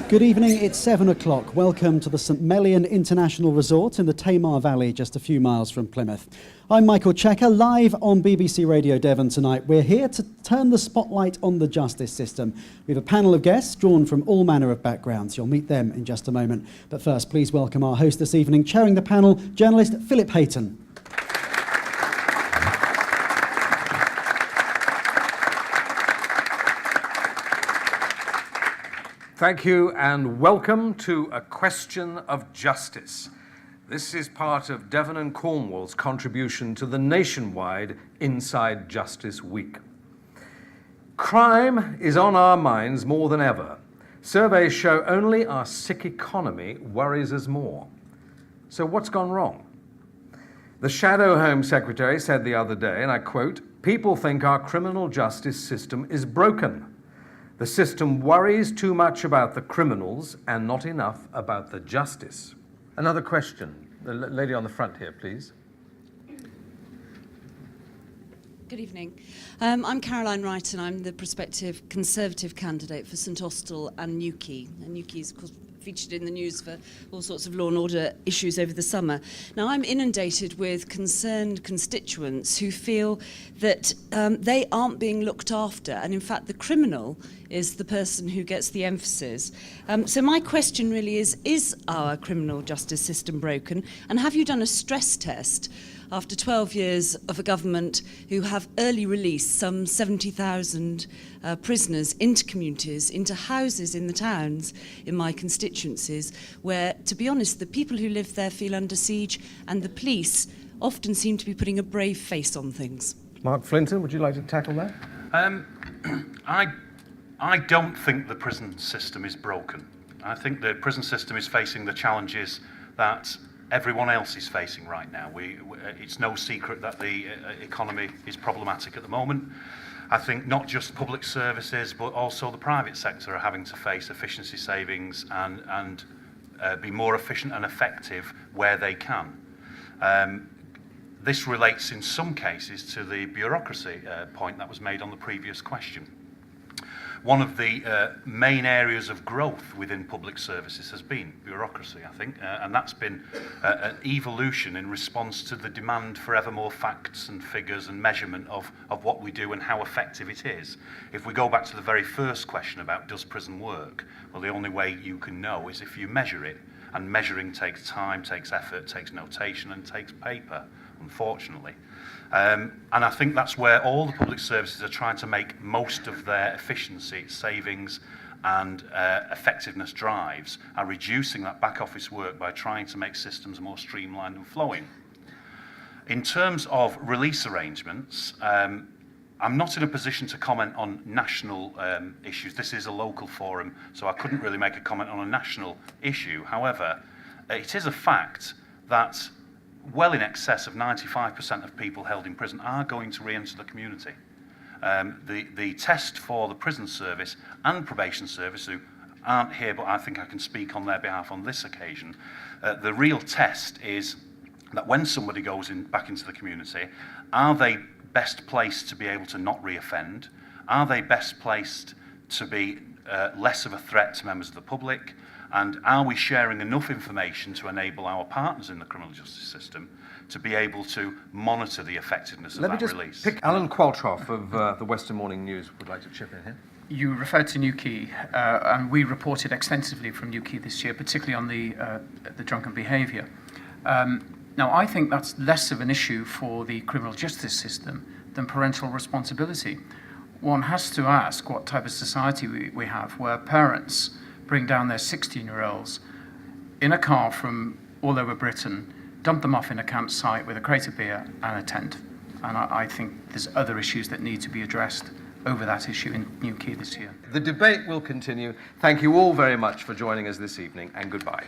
Good evening, it's 7 o'clock. Welcome to the St Melian International Resort in the Tamar Valley, just a few miles from Plymouth. I'm Michael Checker, live on BBC Radio Devon tonight. We're here to turn the spotlight on the justice system. We have a panel of guests drawn from all manner of backgrounds. You'll meet them in just a moment. But first, please welcome our host this evening, chairing the panel, journalist Philip Hayton. Thank you and welcome to A Question of Justice. This is part of Devon and Cornwall's contribution to the nationwide Inside Justice Week. Crime is on our minds more than ever. Surveys show only our sick economy worries us more. So what's gone wrong? The Shadow Home Secretary said the other day, and I quote, "People think our criminal justice system is broken. The system worries too much about the criminals and not enough about the justice." Another question. The lady on the front here, please. Good evening. I'm Caroline Wright and I'm the prospective Conservative candidate for St Austell and Newquay. And Newquay is, of course, featured in the news for all sorts of law and order issues over the summer. Now, I'm inundated with concerned constituents who feel that they aren't being looked after, and in fact the criminal is the person who gets the emphasis. So my question really is our criminal justice system broken? And have you done a stress test after 12 years of a government who have early released some 70,000 prisoners into communities, into houses in the towns in my constituencies, where, to be honest, the people who live there feel under siege and the police often seem to be putting a brave face on things? Mark Flinton, would you like to tackle that? I don't think the prison system is broken. I think the prison system is facing the challenges that everyone else is facing right now. It's no secret that the economy is problematic at the moment. I think not just public services, but also the private sector are having to face efficiency savings and be more efficient and effective where they can. This relates in some cases to the bureaucracy point that was made on the previous question. One of the main areas of growth within public services has been bureaucracy, I think, and that's been an evolution in response to the demand for ever more facts and figures and measurement of what we do and how effective it is. If we go back to the very first question about does prison work, well, the only way you can know is if you measure it, and measuring takes time, takes effort, takes notation and takes paper, unfortunately. And I think that's where all the public services are trying to make most of their efficiency, savings and effectiveness drives, are reducing that back office work by trying to make systems more streamlined and flowing. In terms of release arrangements, I'm not in a position to comment on national issues. This is a local forum, so I couldn't really make a comment on a national issue. However, it is a fact that well in excess of 95% of people held in prison are going to re-enter the community. The test for the prison service and probation service, who aren't here, but I think I can speak on their behalf on this occasion, the real test is that when somebody goes back into the community, are they best placed to be able to not re-offend? Are they best placed to be less of a threat to members of the public? And are we sharing enough information to enable our partners in the criminal justice system to be able to monitor the effectiveness of that release? Alan Qualtrough of the Western Morning News would like to chip in here. You referred to Newquay, and we reported extensively from Newquay this year, particularly on the drunken behaviour. Now, I think that's less of an issue for the criminal justice system than parental responsibility. One has to ask what type of society we have where parents bring down their 16-year-olds in a car from all over Britain, dump them off in a campsite with a crate of beer and a tent. And I think there's other issues that need to be addressed over that issue in Newquay this year. The debate will continue. Thank you all very much for joining us this evening, and goodbye.